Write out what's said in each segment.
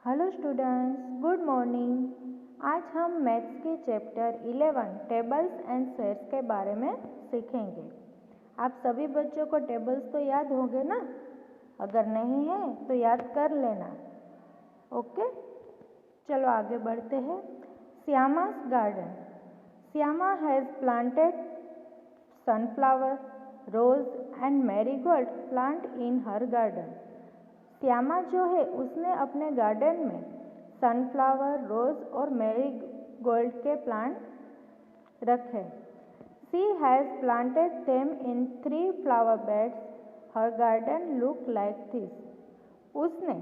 Hello students, good morning. आज हम maths के चैप्टर 11 टेबल्स एंड सेट्स के बारे में सीखेंगे। आप सभी बच्चों को टेबल्स तो याद होंगे ना? अगर नहीं है तो याद कर लेना। ओके, चलो आगे बढ़ते हैं। श्यामा's garden. Shyama has planted sunflower, rose and marigold plant in her garden। Shyama जो है उसने अपने गार्डन में सनफ्लावर, रोज और मैरीगोल्ड के प्लांट रखे। She has planted them in 3 flower beds. Her garden look like this. उसने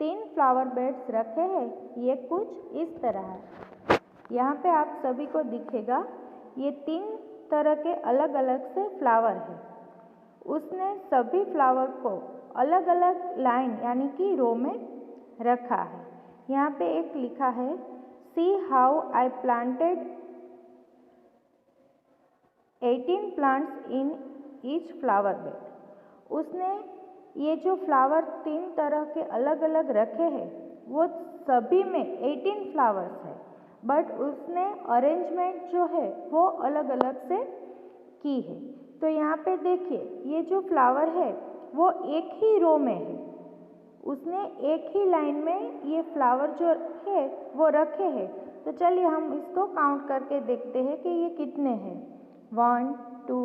3 फ्लावर बेड्स रखे हैं, ये कुछ इस तरह है। यहाँ पे आप सभी को दिखेगा ये 3 तरह के अलग अलग से फ्लावर है। उसने सभी फ्लावर को अलग अलग लाइन यानी कि रो में रखा है। यहाँ पे एक लिखा है see how I planted 18 plants in each flower bed. उसने ये जो फ्लावर 3 तरह के अलग अलग रखे हैं वो सभी में 18 फ्लावर्स है, बट उसने अरेंजमेंट जो है वो अलग अलग से की है। तो यहाँ पे देखिए ये जो फ्लावर है वो एक ही रो में है। उसने एक ही लाइन में ये फ्लावर जो है वो रखे हैं। तो चलिए हम इसको काउंट करके देखते हैं कि ये कितने हैं। 1 2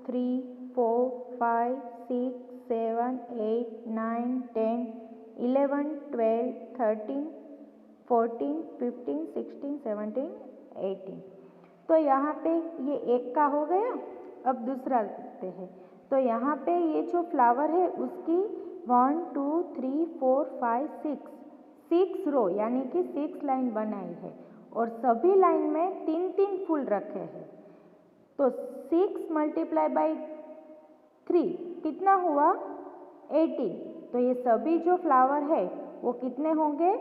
3 4 5 6 7 8 9 10 11 12 13 14 15 16 17 18। तो यहाँ पे ये एक का हो गया। अब दूसरा देखते हैं। तो यहाँ पे ये जो फ्लावर है उसकी 1 2 3 4 5 6 रो यानी कि 6 लाइन बनाई है और सभी लाइन में 3 फूल रखे हैं। तो 6 मल्टीप्लाई बाई 3 कितना हुआ? 18। तो ये सभी जो फ्लावर है वो कितने होंगे?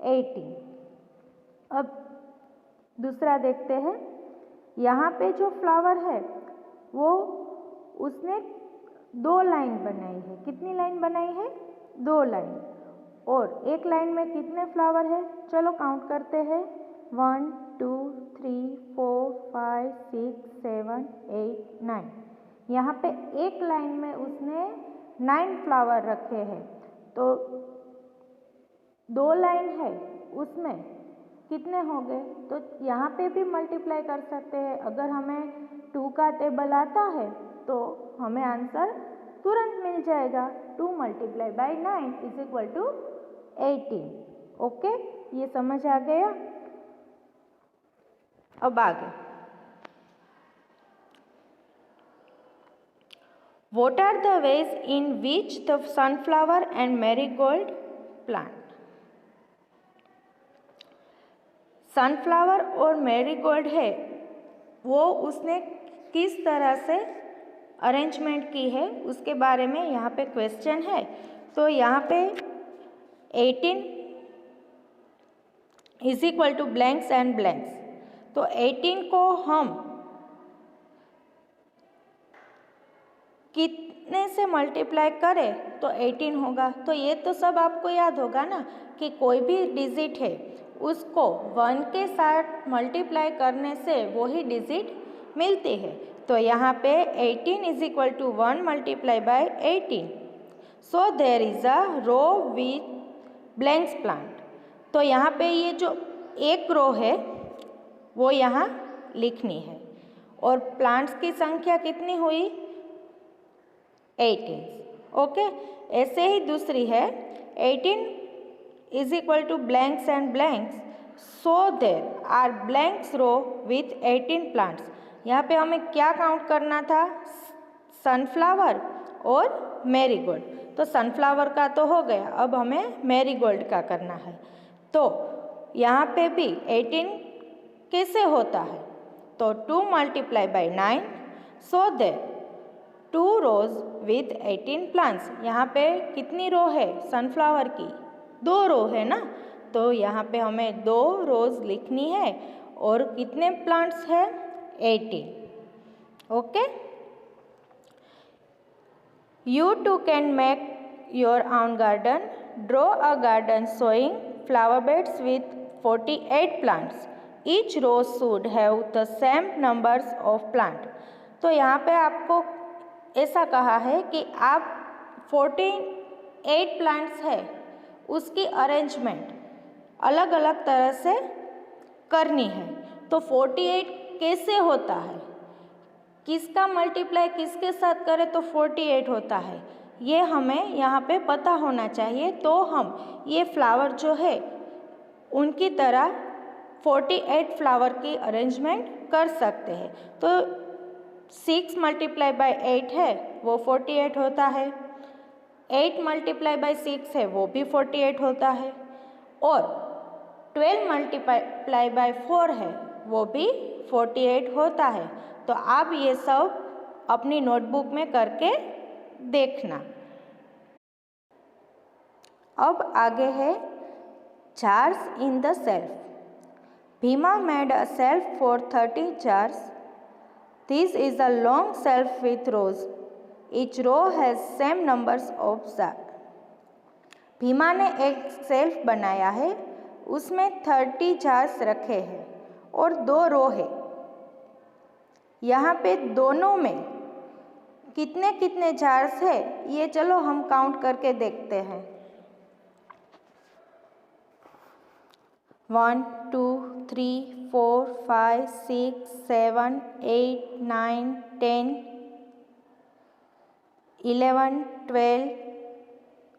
18। अब दूसरा देखते हैं। यहाँ पे जो फ्लावर है वो उसने 2 लाइन बनाई है। कितनी लाइन बनाई है? 2 लाइन। और एक लाइन में कितने फ्लावर है? चलो काउंट करते हैं। 1 2 3 4 5 6 7 8 9। यहाँ पे एक लाइन में उसने 9 फ्लावर रखे हैं। तो 2 लाइन है उसमें कितने हो गए? तो यहाँ पे भी मल्टीप्लाई कर सकते हैं। अगर हमें 2 का टेबल आता है तो हमें आंसर तुरंत मिल जाएगा। 2 multiply by 9 is equal to 18। Okay, ये समझ आ गया? अब आगे। What are the ways in which the sunflower and marigold plant? Sunflower और मैरीगोल्ड है वो उसने किस तरह से अरेंजमेंट की है उसके बारे में यहाँ पे क्वेश्चन है। तो यहाँ पे 18 is equal to blanks and blanks. तो 18 को हम कितने से मल्टीप्लाई करें तो 18 होगा। तो ये तो सब आपको याद होगा ना कि कोई भी डिजिट है उसको 1 के साथ मल्टीप्लाई करने से वही डिजिट मिलती है। तो यहाँ पे 18 is equal to 1 multiply by 18। So there is a row with blanks plant. तो यहाँ पे ये जो एक रो है वो यहाँ लिखनी है और प्लांट्स की संख्या कितनी हुई? 18। ओके, ऐसे ही दूसरी है 18 is equal to blanks and blanks. So there are blanks row with 18 plants. यहाँ पे हमें क्या काउंट करना था? सनफ्लावर और मैरीगोल्ड। तो सनफ्लावर का तो हो गया, अब हमें मैरीगोल्ड का करना है। तो यहाँ पे भी 18 कैसे होता है? तो 2 multiply by 9। So there 2 rows with 18 plants. यहाँ पे कितनी रो है सनफ्लावर की? 2 रो है ना। तो यहाँ पे हमें 2 रोज लिखनी है और कितने प्लांट्स है? 18। Okay, you too can make your own garden. Draw a garden showing flower beds with 48 plants. Each row should have the same numbers of plant. तो यहाँ पे आपको ऐसा कहा है कि आप 48 प्लांट्स है उसकी अरेंजमेंट अलग अलग तरह से करनी है। तो 48 कैसे होता है, किसका मल्टीप्लाई किसके साथ करें तो 48 होता है, ये हमें यहाँ पे पता होना चाहिए। तो हम ये फ्लावर जो है उनकी तरह 48 फ्लावर की अरेंजमेंट कर सकते हैं। तो 6 मल्टीप्लाई बाय 8 है वो 48 होता है, 8 मल्टीप्लाई बाय 6 है वो भी 48 होता है, और 12 मल्टीप्लाई बाय 4 है वो भी 48 होता है। तो आप ये सब अपनी नोटबुक में करके देखना। अब आगे है jars in the self. Bhima made a self for 30 jars. This is a long shelf with rows. Each row has same numbers of jars. Bhima ने एक सेल्फ बनाया है, उसमें 30 जार्स रखे हैं और 2 रो है। यहाँ पे दोनों में कितने कितने जार्स है ये चलो हम काउंट करके देखते हैं। 1 2 3 4 5 6 7 8 9 10 11 12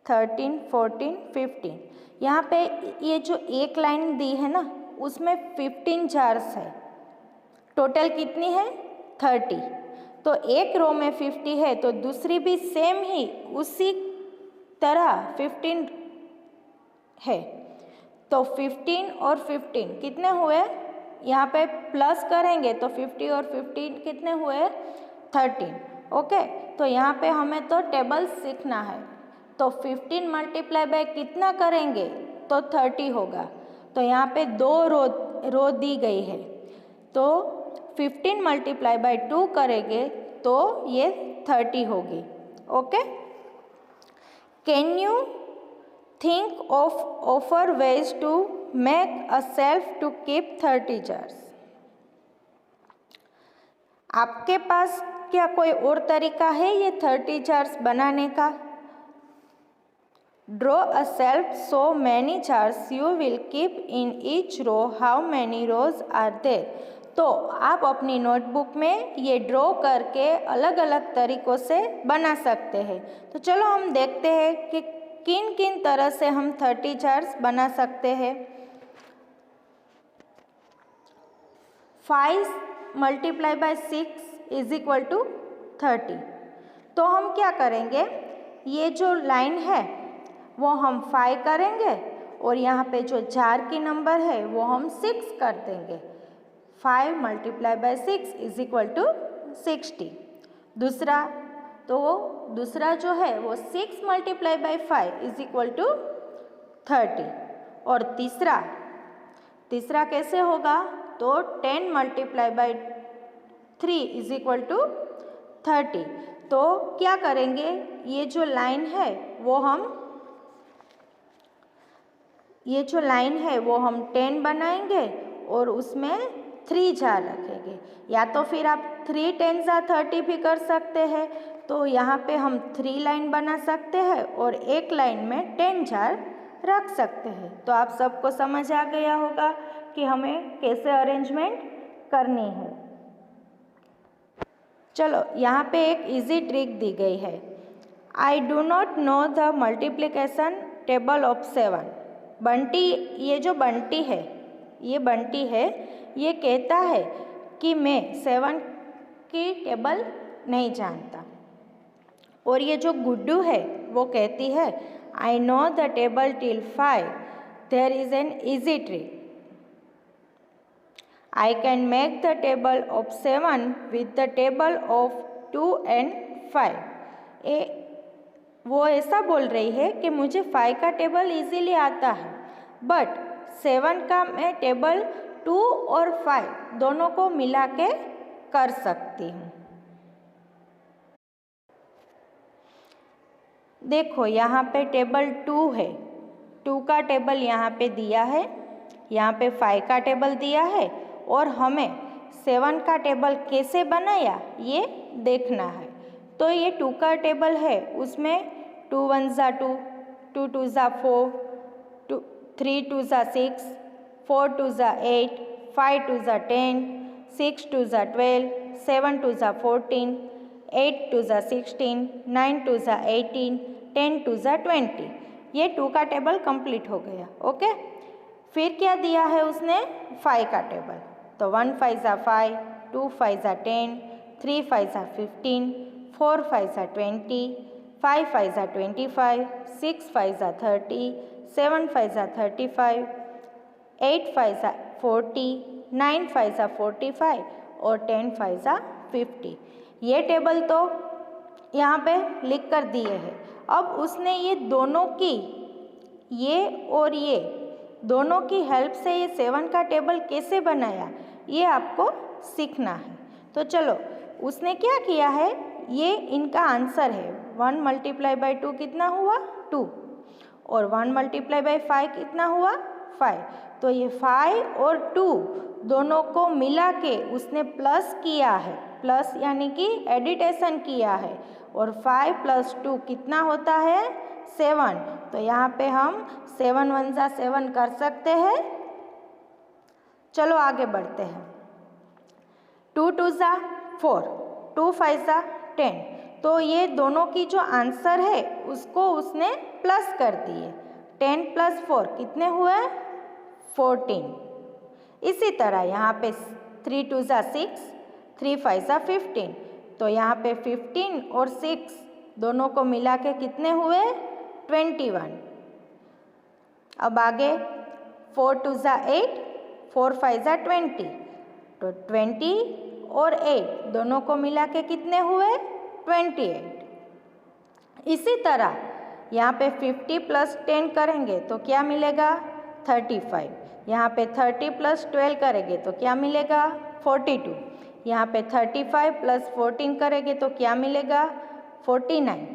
13 14 15। यहाँ पे ये जो एक लाइन दी है ना उसमें 15 जार्स है। टोटल कितनी है 30। तो एक रो में 50 है तो दूसरी भी सेम ही उसी तरह 15 है। तो 15 और 15 कितने हुए, यहाँ पे प्लस करेंगे तो 50 और 15 कितने हुए 13। ओके, तो यहाँ पे हमें तो टेबल सीखना है। तो 15 मल्टीप्लाई बाय कितना करेंगे तो 30 होगा। तो यहाँ पे 2 रो दी गई है, तो 15 मल्टीप्लाई बाय 2 करेंगे तो ये 30 होगी। Okay, can you think of offer ways to make a self to keep 30 jars. आपके पास क्या कोई और तरीका है ये 30 जार्स बनाने का? Draw a shelf so many jars you will keep in each row. How many rows are there? तो आप अपनी नोटबुक में ये ड्रॉ करके अलग अलग तरीक़ों से बना सकते हैं। तो चलो हम देखते हैं कि किन किन तरह से हम 30 जार्स बना सकते हैं। 5 multiply by 6 is equal to 30। तो हम क्या करेंगे, ये जो लाइन है वो हम 5 करेंगे और यहाँ पे जो जार की नंबर है वो हम 6 कर देंगे। 5 multiply by 6 is equal to 60। दूसरा, तो दूसरा जो है वो 6 multiply by 5 is equal to 30। और तीसरा कैसे होगा, तो 10 multiply by 3 is equal to 30। तो क्या करेंगे, ये जो लाइन है वो हम 10 बनाएंगे और उसमें 3 जार रखेंगे। या तो फिर आप 3 10 30 भी कर सकते हैं। तो यहाँ पे हम 3 लाइन बना सकते हैं और एक लाइन में 10 जार रख सकते हैं। तो आप सबको समझ आ गया होगा कि हमें कैसे अरेंजमेंट करनी है। चलो यहाँ पे एक इजी ट्रिक दी गई है। I do not know the multiplication table of 7। Bunty, ये जो बंटी है ये कहता है कि मैं 7 की टेबल नहीं जानता। और ये जो गुड्डू है वो कहती है I know the table till 5, there is an easy trick. I can make the table of 7 with the table of 2 and 5। वो ऐसा बोल रही है कि मुझे 5 का टेबल इजीली आता है, बट 7 का मैं टेबल 2 और 5 दोनों को मिला के कर सकती हूँ। देखो यहाँ पे टेबल 2 है, 2 का टेबल यहाँ पे दिया है, यहाँ पे 5 का टेबल दिया है और हमें 7 का टेबल कैसे बनाया ये देखना है। तो ये 2 का टेबल है, उसमें 2 1 ज़ा 2, 2 2 ज़ा 4, 3 2 ज़ा 6, 4 2 ज़ा 8, 5 2 ज़ा 10, 6 2 ज़ा 12, 7 2 ज़ा 14, 8 2 ज़ा 16, 9 2 ज़ा 18, 10 2 ज़ा 20। ये 2 का टेबल कंप्लीट हो गया। ओके, फिर क्या दिया है उसने? 5 का टेबल। तो 1 5 ज़ा 5, 2 5 ज़ा 10, 3 5 ज़ा 15, 4 5 ज़ा 20, 5 5 ज़ा 25, 6 5 ज़ा 30, 7 5 ज़ा 35, 8 5 ज़ा 40, 9 5 ज़ा 45 और 10 5 ज़ा 50। ये टेबल तो यहाँ पे लिख कर दिए हैं। अब उसने ये दोनों की, ये और ये दोनों की हेल्प से ये 7 का टेबल कैसे बनाया ये आपको सीखना है। तो चलो, उसने क्या किया है, ये इनका आंसर है। 1 मल्टीप्लाई बाई 2 कितना हुआ? 2, और 1 मल्टीप्लाई बाई 5 कितना हुआ? 5। तो ये 5 और 2 दोनों को मिला के उसने प्लस किया है, प्लस यानी कि एडिटेशन किया है। और 5 + 2 कितना होता है? 7। तो यहाँ पे हम 7 1 ज़ा 7 कर सकते हैं। चलो आगे बढ़ते हैं। 2 2 ज़ा 4, 2 5 ज़ा 10। तो ये दोनों की जो आंसर है उसको उसने प्लस कर दिए। 10 + 4 कितने हुए? 14। इसी तरह यहाँ पे 3 2 ज़ा 6, 3 5 ज़ा 15। तो यहाँ पे 15 और 6 दोनों को मिला के कितने हुए? 21। अब आगे 4 2 ज़ा 8, 4 5 ज़ा 20। तो 20 और 8 दोनों को मिला के कितने हुए? 28। इसी तरह यहाँ पे 50 + 10 करेंगे तो क्या मिलेगा? 35। यहाँ पे 30 + 12 करेंगे तो क्या मिलेगा? 42। यहाँ पे 35 + 14 करेंगे तो क्या मिलेगा? 49।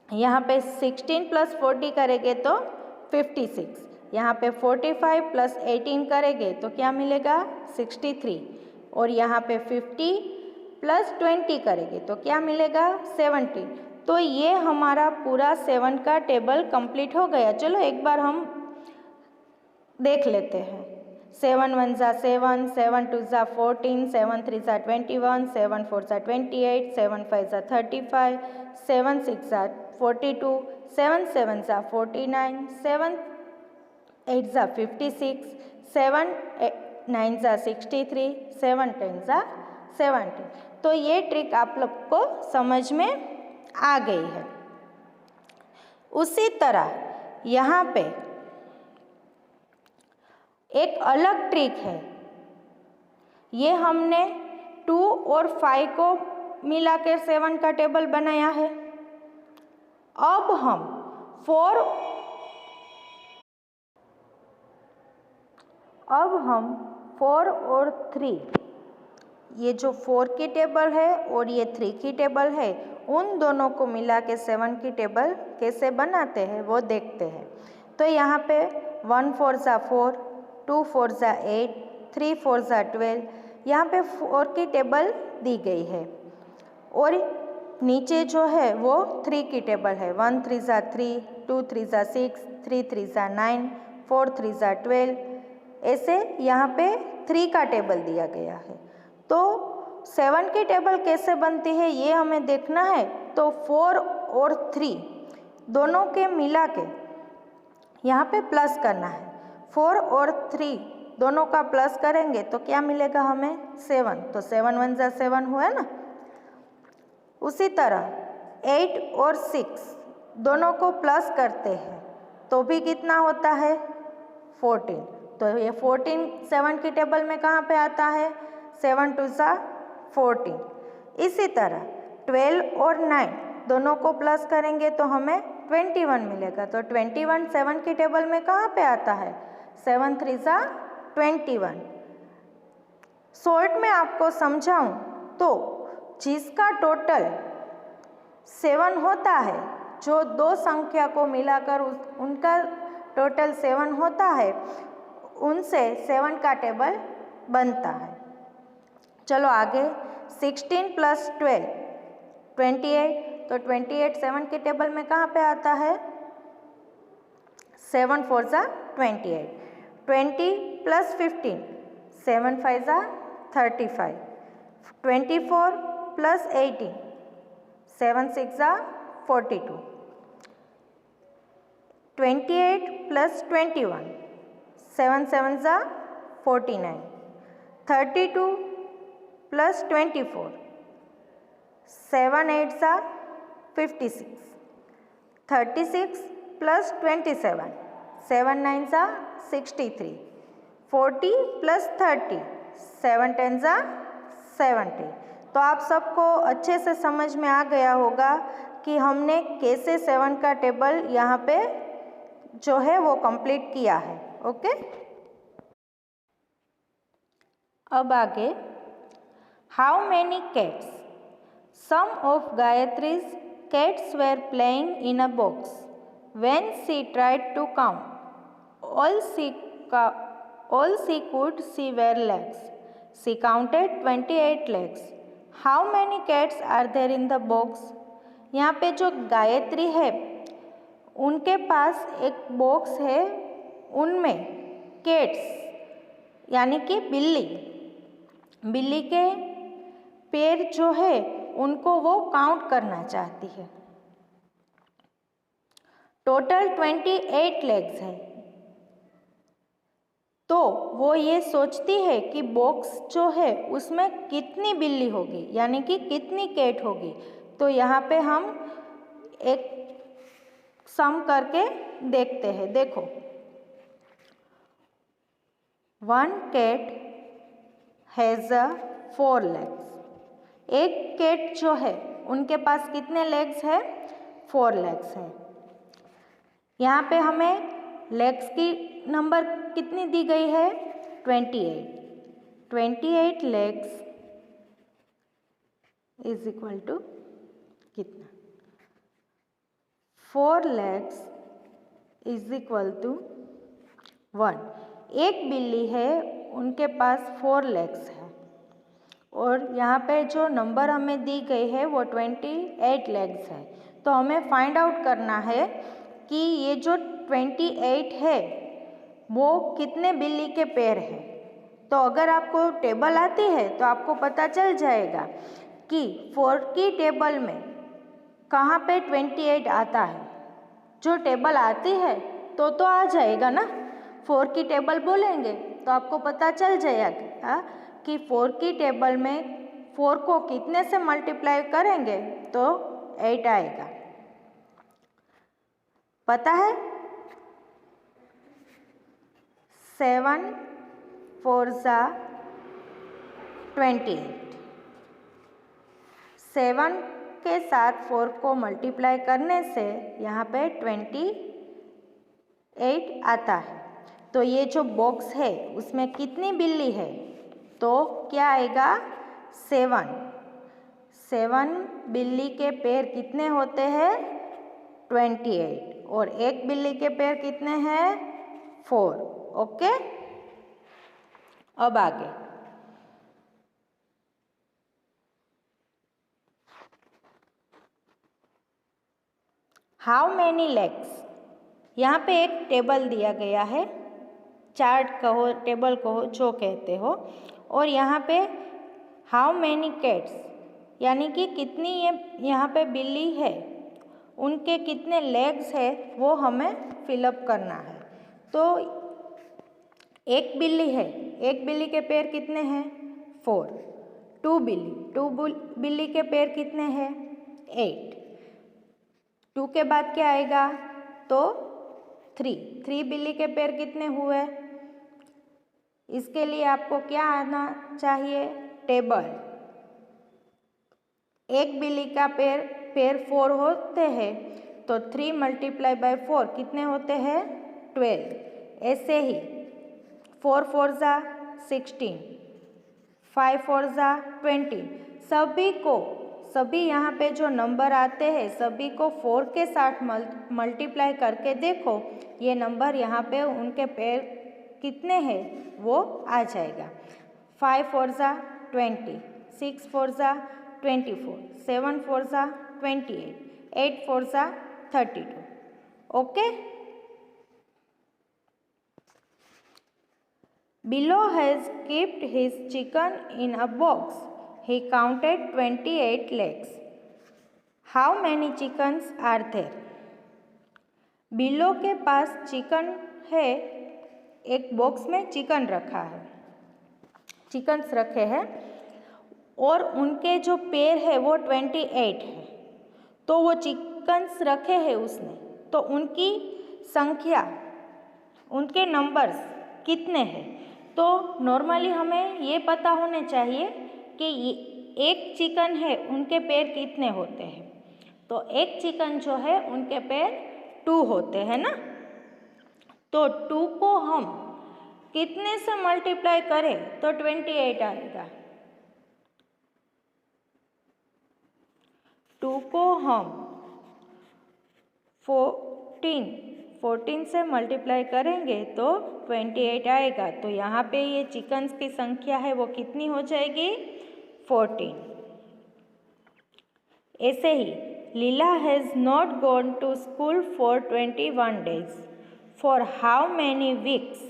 यहाँ पे 16 + 40 करेंगे तो 56। यहाँ पे 45 + 18 करेंगे तो क्या मिलेगा? 63। और यहाँ पे 50 + 20 करेंगे तो क्या मिलेगा? 70। तो ये हमारा पूरा 7 का टेबल कंप्लीट हो गया। चलो एक बार हम देख लेते हैं। 7 1 ज़ा 7, 7 2 ज़ा 14, 7 3 ज़ा 21, 7 4 ज़ा 28, 7 5 ज़ा 35, 7 6 ज़ा 42, 7 7 ज़ा 49, 7 8 ज़ा 56, 7 9 ज़ा 63, 7 10 ज़ा 70। तो ये ट्रिक आप लोग को समझ में आ गई है। उसी तरह यहाँ पे एक अलग ट्रिक है। ये हमने 2 और 5 को मिलाकर 7 का टेबल बनाया है। अब हम 4 और 3, ये जो 4 की टेबल है और ये 3 की टेबल है, उन दोनों को मिला के 7 की टेबल कैसे बनाते हैं वो देखते हैं। तो यहाँ पे 1 4 ज़ा 4, 2 4 ज़ा 8, 3 4 ज़ा 12, यहाँ पे 4 की टेबल दी गई है। और नीचे जो है वो 3 की टेबल है। 1 3 ज़ा 3, 2 3 ज़ा 6, 3 3 ज़ा 9, 4 3 ज़ा 12। ऐसे यहाँ पे 3 का टेबल दिया गया है। तो 7 की टेबल कैसे बनती है ये हमें देखना है। तो 4 और 3 दोनों के मिला के यहाँ पे प्लस करना है। 4 और 3 दोनों का प्लस करेंगे तो क्या मिलेगा हमें? 7। तो 7 1 ज़ा 7 हुआ ना। उसी तरह 8 और 6 दोनों को प्लस करते हैं तो भी कितना होता है? 14। तो ये 14 7 की टेबल में कहाँ पे आता है? 7 2 ज़ा 14। इसी तरह 12 और 9 दोनों को प्लस करेंगे तो हमें 21 मिलेगा। तो 21 7 की टेबल में कहाँ पे आता है? 7 3 ज़ा 21। शॉर्ट में आपको समझाऊं तो जिसका टोटल 7 होता है जो दो संख्या को मिलाकर उनका टोटल 7 होता है, उनसे 7 का टेबल बनता है। चलो आगे, 16 + 12 28। तो 28 7 के टेबल में कहाँ पे आता है? 7 4 ज़ा 28। 20 + 15 7 5 ज़ा 35। 24 + 18 7 6 ज़ा 42। 28 + 21 7 7 ज़ा 49। 32 + 24 7 8 ज़ा 56। 36 + 27 7 9 ज़ा 63। 40 + 30 7 10 ज़ा 70। तो आप सबको अच्छे से समझ में आ गया होगा कि हमने कैसे 7 का टेबल यहाँ पे जो है वो कंप्लीट किया है। ओके, अब आगे, how many cats? Some of Gayatri's cats were playing in a box. When she tried to count, all she could see were legs. She counted 28 legs. How many cats are there in the box? यहाँ पे जो गायत्री है उनके पास एक box है, उनमें cats यानी कि बिल्ली के पैर जो है उनको वो काउंट करना चाहती है। टोटल 28 लेग्स है, तो वो ये सोचती है कि बॉक्स जो है उसमें कितनी बिल्ली होगी यानी कि कितनी कैट होगी। तो यहाँ पे हम एक सम करके देखते हैं। देखो, 1 cat has 4 legs। एक कैट जो है उनके पास कितने लेग्स है? 4 लेग्स है। यहाँ पे हमें लेग्स की नंबर कितनी दी गई है? 28। 28 लेग्स इज इक्वल टू कितना? 4 लेग्स इज इक्वल टू 1। एक बिल्ली है, उनके पास 4 लेग्स है और यहाँ पे जो नंबर हमें दी गई है वो 28 लेग्स है। तो हमें फाइंड आउट करना है कि ये जो 28 है वो कितने बिल्ली के पैर है। तो अगर आपको टेबल आती है तो आपको पता चल जाएगा कि 4 की टेबल में कहाँ पे 28 आता है। जो टेबल आती है तो आ जाएगा ना, 4 की टेबल बोलेंगे तो आपको पता चल जाएगा कि 4 की टेबल में 4 को कितने से मल्टीप्लाई करेंगे तो 8 आएगा। पता है? 7 4 ज़ा 28। 7 के साथ 4 को मल्टीप्लाई करने से यहाँ पे 28 आता है। तो ये जो बॉक्स है उसमें कितनी बिल्ली है? तो क्या आएगा? 7। 7 बिल्ली के पैर कितने होते हैं? 28। और एक बिल्ली के पैर कितने हैं? 4। ओके, अब आगे, हाउ मैनी लेग्स? यहाँ पे एक टेबल दिया गया है, चार्ट कहो, टेबल कहो, जो कहते हो, और यहाँ पे हाउ मैनी कैट्स यानी कि कितनी ये यहाँ पे बिल्ली है, उनके कितने लेग्स है वो हमें फिलअप करना है। तो एक बिल्ली है, एक बिल्ली के पैर कितने हैं? 4। 2 बिल्ली के पैर कितने हैं? 8। 2 के बाद क्या आएगा? तो 3 बिल्ली के पैर कितने हुए? इसके लिए आपको क्या आना चाहिए? टेबल। एक बिल्ली का पैर 4 होते हैं तो 3 × 4 कितने होते हैं? 12। ऐसे ही 4 4 ज़ा 16, 5 4 ज़ा 20। सभी को सभी यहाँ पे जो नंबर आते हैं सभी को 4 के साथ मल्टीप्लाई करके देखो, ये नंबर यहाँ पे उनके पैर कितने हैं वो आ जाएगा। 5 4 ज़ा 20, 6 4 ज़ा 24, 7 4 ज़ा 28, 8 4 ज़ा 32। Okay. Bilo has kept his chicken in a box. He counted 28 legs. How many chickens are there? Below के पास चिकन है, एक बॉक्स में चिकन रखा है, चिकन्स रखे हैं और उनके जो पैर है वो 28 है। तो वो चिकन्स रखे हैं उसने, तो उनकी संख्या, उनके नंबर्स कितने हैं। तो नॉर्मली हमें ये पता होने चाहिए कि एक चिकन है उनके पैर कितने होते हैं। तो एक चिकन जो है उनके पैर 2 होते हैं ना। तो 2 को हम कितने से मल्टीप्लाई करें तो 28 आएगा। 2 को हम 14 से मल्टीप्लाई करेंगे तो 28 आएगा। तो यहाँ पे ये चिकन्स की संख्या है वो कितनी हो जाएगी 14। ऐसे ही Leela has not gone to school for 21 days. For how many weeks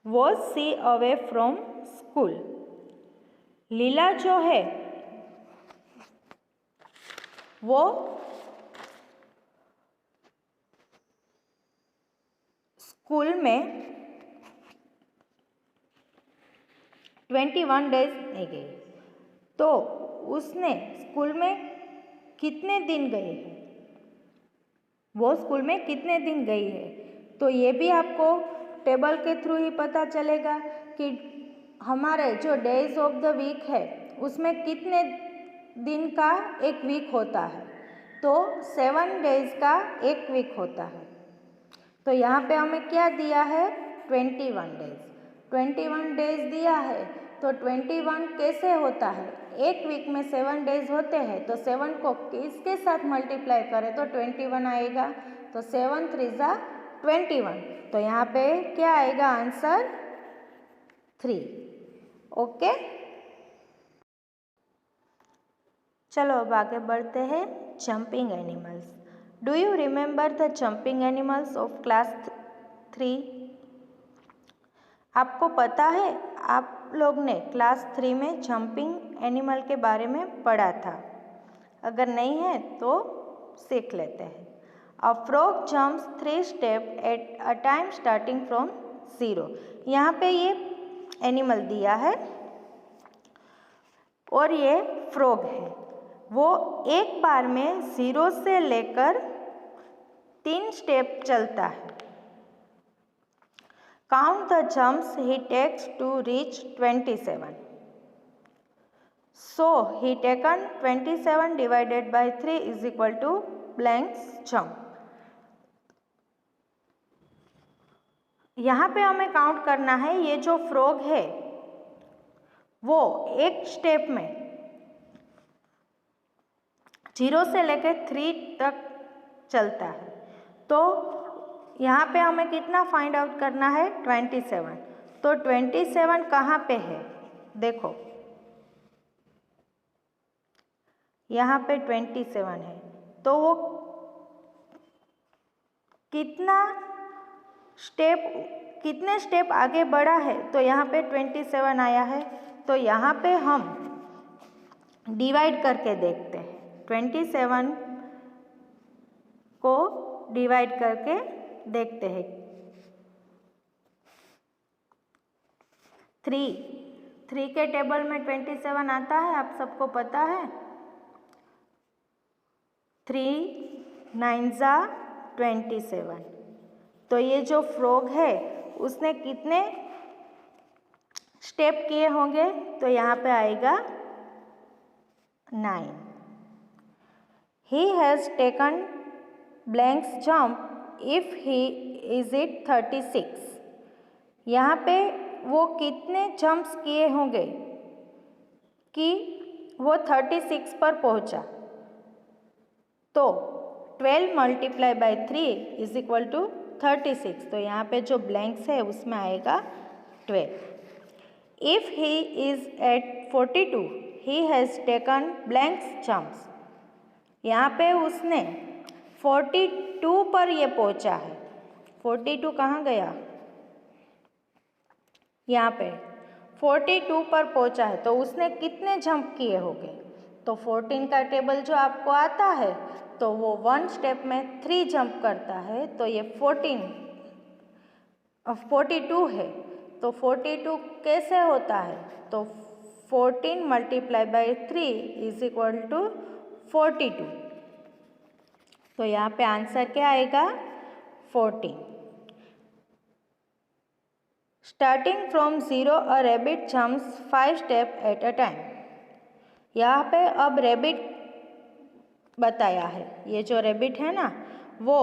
was she away from school. Leela जो है वो स्कूल में 21 डेज नहीं गई। तो उसने स्कूल में कितने दिन गए हैं, वो स्कूल में कितने दिन गई है। तो ये भी आपको टेबल के थ्रू ही पता चलेगा कि हमारे जो डेज ऑफ द वीक है उसमें कितने दिन का एक वीक होता है। तो 7 डेज का एक वीक होता है। तो यहाँ पे हमें क्या दिया है 21 डेज। 21 डेज दिया है तो 21 कैसे होता है, एक वीक में 7 डेज होते हैं। तो 7 को किसके साथ मल्टीप्लाई करें तो 21 आएगा। तो 7 3 ज़ा 21। तो यहाँ पे क्या आएगा आंसर 3। ओके। चलो अब आगे बढ़ते हैं jumping animals. Do you remember the jumping animals of class 3? आपको पता है, आप लोग ने क्लास 3 में जंपिंग एनिमल के बारे में पढ़ा था। अगर नहीं है तो सीख लेते हैं। A frog jumps 3 step at a time starting from 0। यहाँ पे ये एनिमल दिया है और ये फ्रॉग है, वो एक बार में 0 से लेकर 3 स्टेप चलता है। Count the jumps he takes to reach 27। So he taken 27 divided by 3 is equal to blanks jump. यहाँ पे हमें काउंट करना है, ये जो फ्रॉग है वो एक स्टेप में 0 से लेकर 3 तक चलता है। तो यहाँ पे हमें कितना फाइंड आउट करना है 27। तो 27 कहाँ पे है देखो, यहाँ पे 27 है। तो वो कितने स्टेप आगे बढ़ा है तो यहाँ पे 27 आया है। तो यहाँ पे हम डिवाइड करके देखते हैं। 27 को डिवाइड करके देखते हैं। 3 के टेबल में 27 आता है, आप सबको पता है। 3 9 ज़ा 27। तो ये जो फ्रॉग है उसने कितने स्टेप किए होंगे तो यहाँ पे आएगा 9। He has taken blanks jump if he is it 36। यहाँ पे वो कितने जंप्स किए होंगे कि वो 36 पर पहुंचा, तो 12 multiply by 3 is equal to 36। तो यहाँ पे जो ब्लैंक्स है उसमें आएगा 12। If he is at 42 he has taken blanks jumps. यहाँ पे उसने 42 पर ये पहुँचा है। 42 कहाँ गया? यहाँ पे 42 पर पहुँचा है, तो उसने कितने जंप किए होंगे? तो 14 का टेबल जो आपको आता है तो वो 1 स्टेप में 3 जंप करता है, तो ये 42 है। तो 42 कैसे होता है? तो 14 multiply by 3 is equal to 42। तो यहाँ पे आंसर क्या आएगा? 14। Starting from 0 a rabbit jumps 5 step at a time. यहाँ पे अब रैबिट बताया है, ये जो रैबिट है ना वो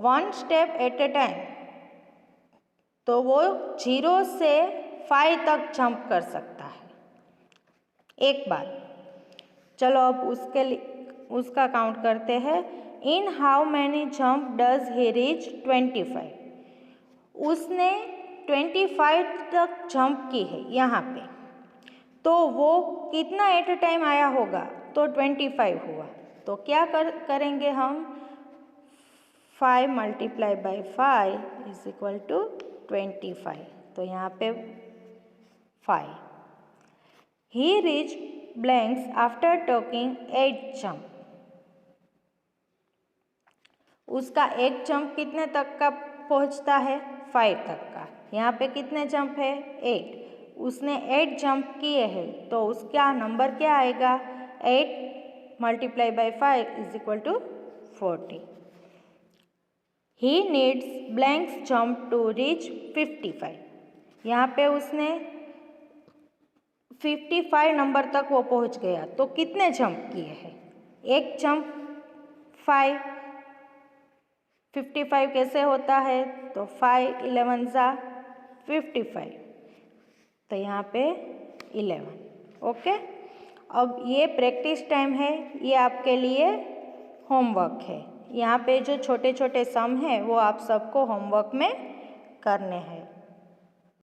1 स्टेप एट अ टाइम, तो वो 0 से 5 तक जंप कर सकता है एक बार। चलो अब उसका काउंट करते हैं। In how many jump does he reach 25? उसने 25 तक जंप की है यहाँ पे, तो वो कितना एट अ टाइम आया होगा? तो 25 हुआ। तो क्या करेंगे हम? 5 multiply by 5 is equal to 25। तो यहाँ पे 5। He reach blanks after taking 8 jump. उसका एक जंप कितने तक का पहुँचता है? 5 तक का। यहाँ पे कितने जंप है? 8। उसने 8 जंप किए हैं, तो उसका नंबर क्या आएगा? 8 multiply by 5 is equal to 40। He needs blanks jump to reach 55। यहाँ पे उसने 55 नंबर तक वो पहुँच गया, तो कितने जंप किए हैं? एक जंप 5। 55 कैसे होता है? तो 5 11 ज़ा 55, तो यहाँ पे 11। ओके, अब ये प्रैक्टिस टाइम है, ये आपके लिए होमवर्क है। यहाँ पे जो छोटे छोटे सम हैं वो आप सबको होमवर्क में करने हैं।